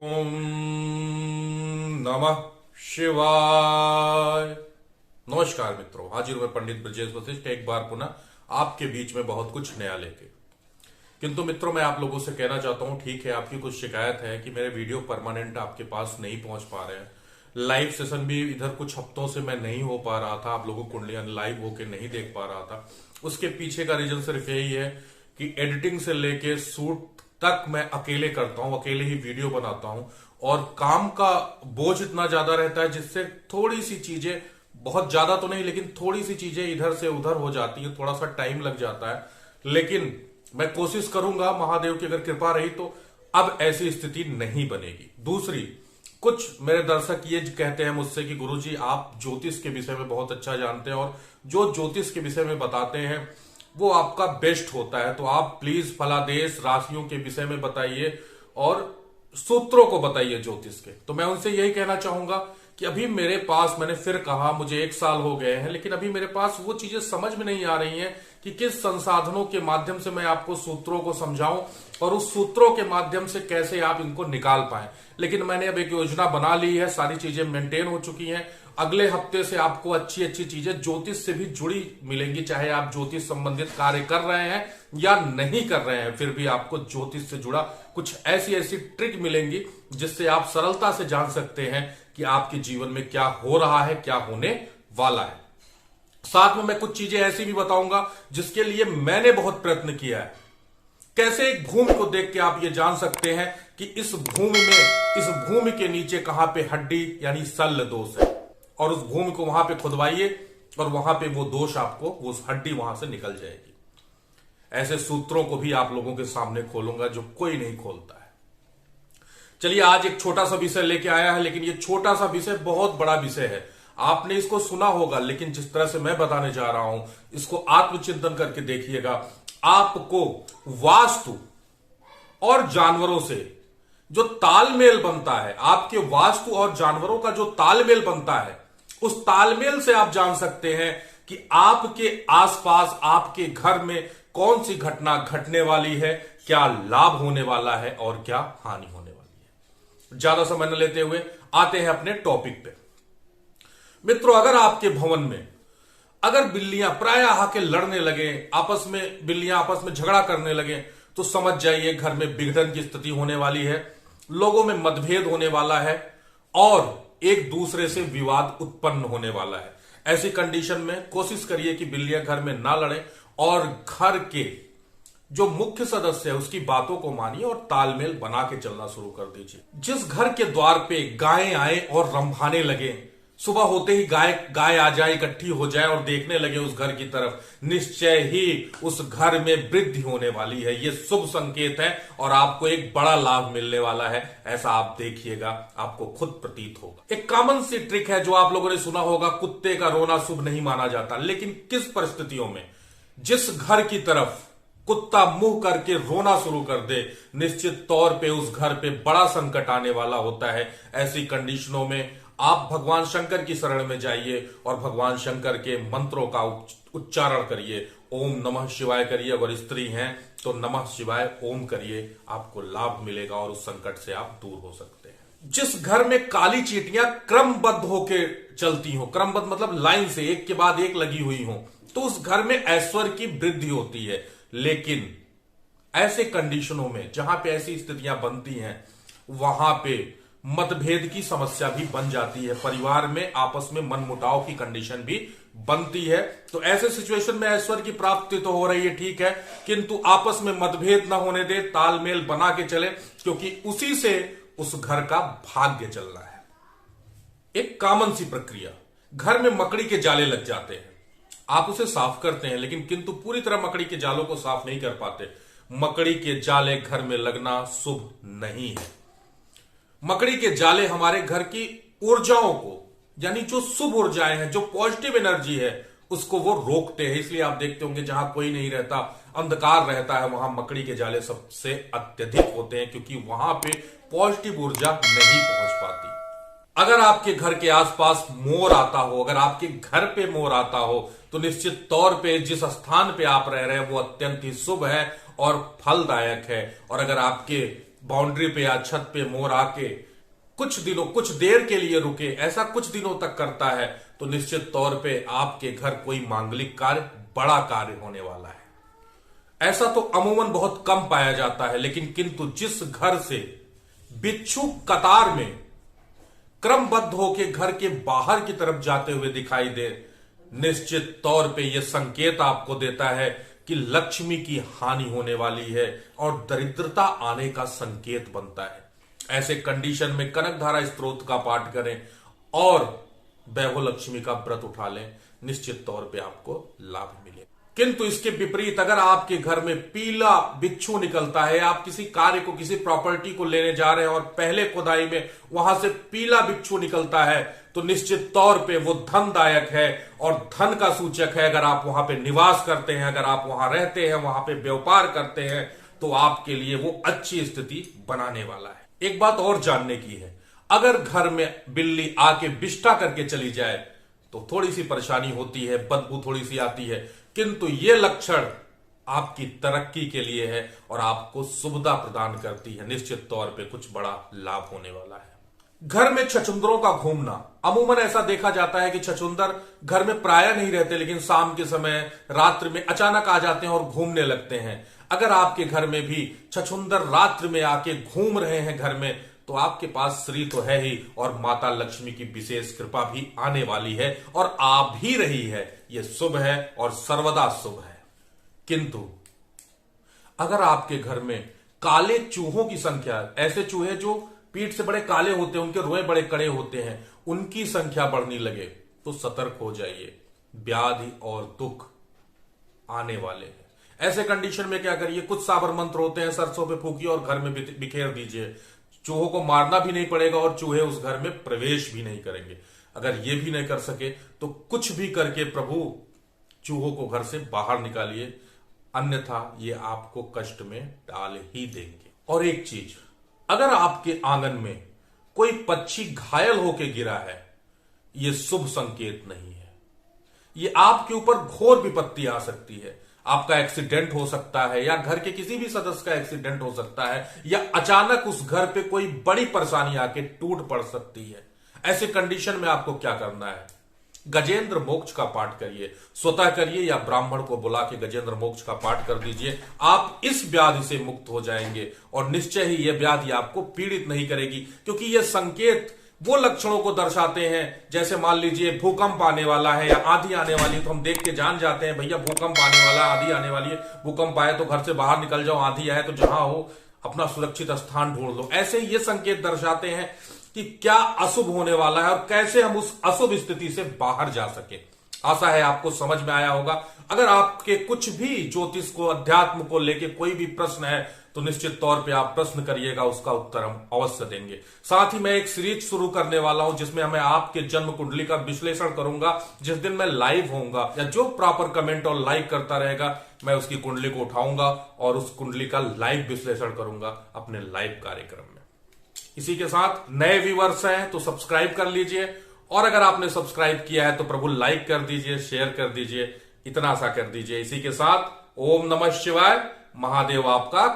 ओम नमः शिवाय। नमस्कार मित्रों, हाजिर हुए पंडित ब्रजेश वशिष्ठ एक बार पुनः आपके बीच में बहुत कुछ नया लेके। किंतु मित्रों, मैं आप लोगों से कहना चाहता हूं, ठीक है आपकी कुछ शिकायत है कि मेरे वीडियो परमानेंट आपके पास नहीं पहुंच पा रहे हैं। लाइव सेशन भी इधर कुछ हफ्तों से मैं नहीं हो पा रहा था, आप लोगों को कुंडलियां लाइव होके नहीं देख पा रहा था। उसके पीछे का रीजन सिर्फ यही है कि एडिटिंग से लेके शूट तक मैं अकेले करता हूं, अकेले ही वीडियो बनाता हूं और काम का बोझ इतना ज्यादा रहता है जिससे थोड़ी सी चीजें, बहुत ज्यादा तो नहीं लेकिन थोड़ी सी चीजें इधर से उधर हो जाती है, थोड़ा सा टाइम लग जाता है। लेकिन मैं कोशिश करूंगा, महादेव की अगर कृपा रही तो अब ऐसी स्थिति नहीं बनेगी। दूसरी, कुछ मेरे दर्शक ये कहते हैं मुझसे कि गुरुजी आप ज्योतिष के विषय में बहुत अच्छा जानते हैं और जो ज्योतिष के विषय में बताते हैं वो आपका बेस्ट होता है, तो आप प्लीज फलादेश राशियों के विषय में बताइए और सूत्रों को बताइए ज्योतिष के। तो मैं उनसे यही कहना चाहूंगा कि अभी मेरे पास, मैंने फिर कहा, मुझे 1 साल हो गए हैं लेकिन अभी मेरे पास वो चीजें समझ में नहीं आ रही हैं कि किस संसाधनों के माध्यम से मैं आपको सूत्रों को समझाऊं और उस सूत्रों के माध्यम से कैसे आप इनको निकाल पाए। लेकिन मैंने अब एक योजना बना ली है, सारी चीजें मेंटेन हो चुकी हैं। अगले हफ्ते से आपको अच्छी अच्छी चीजें ज्योतिष से भी जुड़ी मिलेंगी, चाहे आप ज्योतिष संबंधित कार्य कर रहे हैं या नहीं कर रहे हैं, फिर भी आपको ज्योतिष से जुड़ा कुछ ऐसी ऐसी ट्रिक मिलेंगी जिससे आप सरलता से जान सकते हैं कि आपके जीवन में क्या हो रहा है, क्या होने वाला है। साथ में मैं कुछ चीजें ऐसी भी बताऊंगा जिसके लिए मैंने बहुत प्रयत्न किया है। कैसे एक भूमि को देख के आप ये जान सकते हैं कि इस भूमि के नीचे कहां पे हड्डी यानी शल्य दोष है, और उस भूमि को वहां पे खुदवाइए और वहां पे वो दोष आपको, वो हड्डी वहां से निकल जाएगी। ऐसे सूत्रों को भी आप लोगों के सामने खोलूंगा जो कोई नहीं खोलता है। चलिए, आज एक छोटा सा विषय लेके आया है, लेकिन ये छोटा सा विषय बहुत बड़ा विषय है। आपने इसको सुना होगा, लेकिन जिस तरह से मैं बताने जा रहा हूं इसको आत्मचिंतन करके देखिएगा। आपको वास्तु और जानवरों से जो तालमेल बनता है, आपके वास्तु और जानवरों का जो तालमेल बनता है, उस तालमेल से आप जान सकते हैं कि आपके आसपास, आपके घर में कौन सी घटना घटने वाली है, क्या लाभ होने वाला है और क्या हानि होने वाली है। ज्यादा समय न लेते हुए आते हैं अपने टॉपिक पे। मित्रों, अगर आपके भवन में अगर बिल्लियां प्राय आके लड़ने लगे, बिल्लियां आपस में झगड़ा करने लगे, तो समझ जाइए घर में विघटन की स्थिति होने वाली है, लोगों में मतभेद होने वाला है और एक दूसरे से विवाद उत्पन्न होने वाला है। ऐसी कंडीशन में कोशिश करिए कि बिल्लियां घर में ना लड़े और घर के जो मुख्य सदस्य है उसकी बातों को मानिए और तालमेल बना के चलना शुरू कर दीजिए। जिस घर के द्वार पे गायें आए और रंभाने लगे, सुबह होते ही गाय आ जाए, इकट्ठी हो जाए और देखने लगे उस घर की तरफ, निश्चय ही उस घर में वृद्धि होने वाली है। यह शुभ संकेत है और आपको एक बड़ा लाभ मिलने वाला है। ऐसा आप देखिएगा, आपको खुद प्रतीत होगा। एक कॉमन सी ट्रिक है जो आप लोगों ने सुना होगा, कुत्ते का रोना शुभ नहीं माना जाता। लेकिन किस परिस्थितियों में, जिस घर की तरफ कुत्ता मुंह करके रोना शुरू कर दे, निश्चित तौर पे उस घर पे बड़ा संकट आने वाला होता है। ऐसी कंडीशनों में आप भगवान शंकर की शरण में जाइए और भगवान शंकर के मंत्रों का उच्चारण करिए। ओम नमः शिवाय करिए, अगर स्त्री हैं तो नमः शिवाय ओम करिए, आपको लाभ मिलेगा और उस संकट से आप दूर हो सकते हैं। जिस घर में काली चींटियां क्रमबद्ध होकर चलती हो, क्रमबद्ध मतलब लाइन से एक के बाद एक लगी हुई हो, तो उस घर में ऐश्वर्य की वृद्धि होती है। लेकिन ऐसे कंडीशनों में जहां पे ऐसी स्थितियां बनती हैं, वहां पे मतभेद की समस्या भी बन जाती है, परिवार में आपस में मनमुटाव की कंडीशन भी बनती है। तो ऐसे सिचुएशन में ऐश्वर्य की प्राप्ति तो हो रही है, ठीक है, किंतु आपस में मतभेद ना होने दे, तालमेल बना के चले, क्योंकि उसी से उस घर का भाग्य चल रहा है। एक कॉमन सी प्रक्रिया, घर में मकड़ी के जाले लग जाते हैं, आप उसे साफ करते हैं लेकिन किंतु पूरी तरह मकड़ी के जालों को साफ नहीं कर पाते। मकड़ी के जाले घर में लगना शुभ नहीं है। मकड़ी के जाले हमारे घर की ऊर्जाओं को, यानी जो शुभ ऊर्जाएं हैं, जो पॉजिटिव एनर्जी है, उसको वो रोकते हैं। इसलिए आप देखते होंगे जहां कोई नहीं रहता, अंधकार रहता है, वहां मकड़ी के जाले सबसे अत्यधिक होते हैं, क्योंकि वहां पे पॉजिटिव ऊर्जा नहीं पहुंच पाती। अगर आपके घर के आसपास मोर आता हो, अगर आपके घर पे मोर आता हो, तो निश्चित तौर पे जिस स्थान पे आप रह रहे हैं वो अत्यंत ही शुभ है और फलदायक है। और अगर आपके बाउंड्री पे या छत पे मोर आके कुछ देर के लिए रुके, ऐसा कुछ दिनों तक करता है, तो निश्चित तौर पे आपके घर कोई मांगलिक कार्य, बड़ा कार्य होने वाला है। ऐसा तो अमूमन बहुत कम पाया जाता है, लेकिन किंतु जिस घर से बिच्छू कतार में क्रमबद्ध होकर घर के बाहर की तरफ जाते हुए दिखाई दे, निश्चित तौर पे यह संकेत आपको देता है कि लक्ष्मी की हानि होने वाली है और दरिद्रता आने का संकेत बनता है। ऐसे कंडीशन में कनकधारा स्तोत्र का पाठ करें और वैभव लक्ष्मी का व्रत उठा लें, निश्चित तौर पे आपको लाभ मिले। किंतु इसके विपरीत अगर आपके घर में पीला बिच्छू निकलता है, आप किसी कार्य को, किसी प्रॉपर्टी को लेने जा रहे हैं और पहले खुदाई में वहां से पीला बिच्छू निकलता है, तो निश्चित तौर पे वो धनदायक है और धन का सूचक है। अगर आप वहां पे निवास करते हैं, अगर आप वहां रहते हैं, वहां पे व्यापार करते हैं, तो आपके लिए वो अच्छी स्थिति बनाने वाला है। एक बात और जानने की है, अगर घर में बिल्ली आके विष्ठा करके चली जाए तो थोड़ी सी परेशानी होती है, बदबू थोड़ी सी आती है, किंतु यह लक्षण आपकी तरक्की के लिए है और आपको सुविधा प्रदान करती है। निश्चित तौर पे कुछ बड़ा लाभ होने वाला है। घर में छछूंदरों का घूमना, अमूमन ऐसा देखा जाता है कि छछूंदर घर में प्राय नहीं रहते, लेकिन शाम के समय, रात्रि में अचानक आ जाते हैं और घूमने लगते हैं। अगर आपके घर में भी छछूंदर रात्रि में आके घूम रहे हैं घर में, तो आपके पास श्री तो है ही और माता लक्ष्मी की विशेष कृपा भी आने वाली है और आ भी रही है। यह शुभ है और सर्वदा शुभ है। किंतु अगर आपके घर में काले चूहों की संख्या, ऐसे चूहे जो पीठ से बड़े काले होते हैं, उनके रोए बड़े कड़े होते हैं, उनकी संख्या बढ़ने लगे, तो सतर्क हो जाइए, व्याधि और दुख आने वाले हैं। ऐसे कंडीशन में क्या करिए, कुछ साबर मंत्र होते हैं, सरसों पे फूकिए और घर में बिखेर दीजिए। चूहों को मारना भी नहीं पड़ेगा और चूहे उस घर में प्रवेश भी नहीं करेंगे। अगर ये भी नहीं कर सके तो कुछ भी करके प्रभु चूहों को घर से बाहर निकालिए, अन्यथा ये आपको कष्ट में डाल ही देंगे। और एक चीज, अगर आपके आंगन में कोई पक्षी घायल होकर गिरा है, यह शुभ संकेत नहीं है। ये आपके ऊपर घोर विपत्ति आ सकती है। आपका एक्सीडेंट हो सकता है या घर के किसी भी सदस्य का एक्सीडेंट हो सकता है, या अचानक उस घर पे कोई बड़ी परेशानी आके टूट पड़ सकती है। ऐसे कंडीशन में आपको क्या करना है, गजेंद्र मोक्ष का पाठ करिए, स्वतः करिए या ब्राह्मण को बुला के गजेंद्र मोक्ष का पाठ कर दीजिए। आप इस व्याधि से मुक्त हो जाएंगे और निश्चय ही यह व्याधि आपको पीड़ित नहीं करेगी, क्योंकि यह संकेत वो लक्षणों को दर्शाते हैं। जैसे मान लीजिए भूकंप आने वाला है या आंधी आने वाली है, तो हम देख के जान जाते हैं भैया भूकंप आने वाला है, आंधी आने वाली है। भूकंप आए तो घर से बाहर निकल जाओ, आंधी आए तो जहां हो अपना सुरक्षित स्थान ढूंढ लो। ऐसे ये संकेत दर्शाते हैं कि क्या अशुभ होने वाला है और कैसे हम उस अशुभ स्थिति से बाहर जा सके। आशा है आपको समझ में आया होगा। अगर आपके कुछ भी ज्योतिष को, अध्यात्म को लेके कोई भी प्रश्न है, तो निश्चित तौर पे आप प्रश्न करिएगा, उसका उत्तर हम अवश्य देंगे। साथ ही मैं एक सीरीज शुरू करने वाला हूं जिसमें मैं आपके जन्म कुंडली का विश्लेषण करूंगा। जिस दिन मैं लाइव होऊंगा या जो प्रॉपर कमेंट और लाइक करता रहेगा, मैं उसकी कुंडली को उठाऊंगा और उस कुंडली का लाइव विश्लेषण करूंगा अपने लाइव कार्यक्रम में। इसी के साथ नए व्यूअर्स हैं तो सब्सक्राइब कर लीजिए, और अगर आपने सब्सक्राइब किया है तो प्रभु लाइक कर दीजिए, शेयर कर दीजिए, इतना सा कर दीजिए। इसी के साथ ओम नमः शिवाय, महादेव आपका